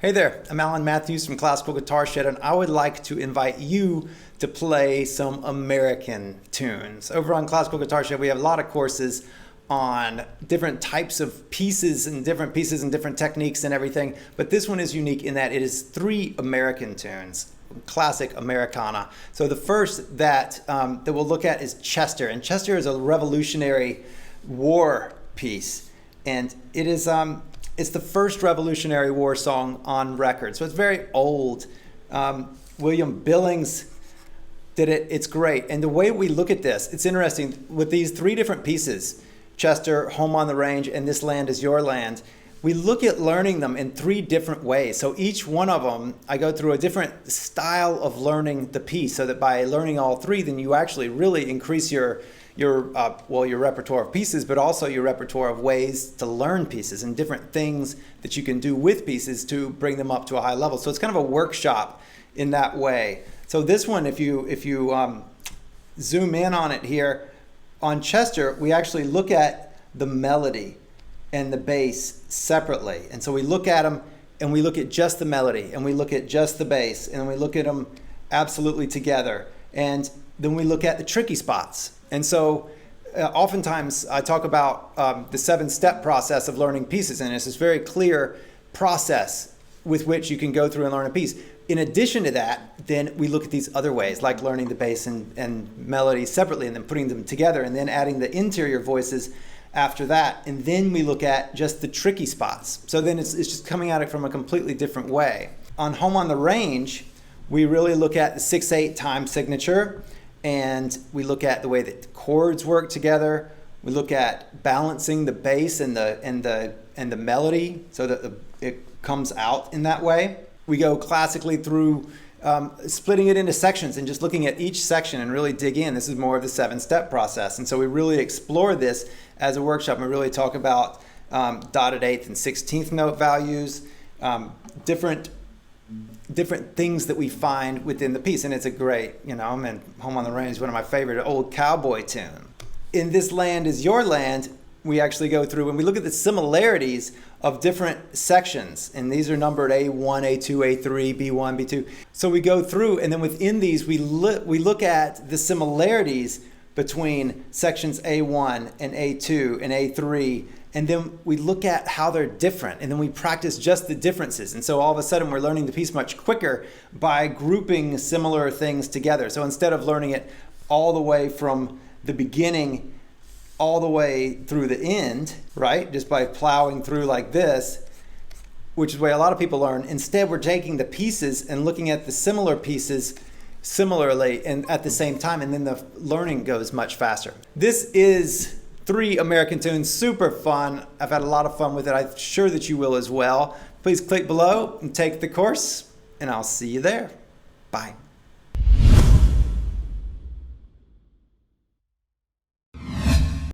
Hey there, I'm Alan Matthews from Classical Guitar Shed, and I would like to invite you to play some American tunes. Over on Classical Guitar Shed, we have a lot of courses on different types of pieces and different techniques and everything, but this one is unique in that it is 3 American tunes, classic Americana. So the first that we'll look at is Chester, and Chester is a Revolutionary War piece, and it is it's the first Revolutionary War song on record, so it's very old. William Billings did it. It's great. And the way we look at this, it's interesting. With these 3 different pieces, Chester, Home on the Range, and This Land Is Your Land, we look at learning them in 3 different ways. So each one of them, I go through a different style of learning the piece, so that by learning all 3, then you actually really increase your repertoire of pieces, but also your repertoire of ways to learn pieces and different things that you can do with pieces to bring them up to a high level. So it's kind of a workshop in that way. So this one, if you zoom in on it here, on Chester, we actually look at the melody and the bass separately. And so we look at them and we look at just the melody and we look at just the bass and we look at them absolutely together. And then we look at the tricky spots. And so oftentimes I talk about the 7-step process of learning pieces, and it's this very clear process with which you can go through and learn a piece. In addition to that, then we look at these other ways, like learning the bass and melody separately and then putting them together and then adding the interior voices after that. And then we look at just the tricky spots. So then it's just coming at it from a completely different way. On Home on the Range, we really look at the 6/8 time signature, and we look at the way that the chords work together. We look at balancing the bass and the melody so that it comes out in that way. We go classically through splitting it into sections and just looking at each section and really dig in. This is more of the 7-step process, and so we really explore this as a workshop. We really talk about dotted 8th and 16th note values, different things that we find within the piece, and it's a great, Home on the Range is one of my favorite old cowboy tune. In This Land Is Your Land, we actually go through and we look at the similarities of different sections, and these are numbered A1, A2, A3, B1, B2. So we go through, and then within these we look at the similarities between sections A1 and A2 and A3, and then we look at how they're different, and then we practice just the differences. And so all of a sudden we're learning the piece much quicker by grouping similar things together. So instead of learning it all the way from the beginning all the way through the end, right, just by plowing through like this, which is the way a lot of people learn, instead we're taking the pieces and looking at the similar pieces similarly and at the same time, and then the learning goes much faster. This is 3 American tunes, super fun. I've had a lot of fun with it. I'm sure that you will as well. Please click below and take the course, and I'll see you there. Bye.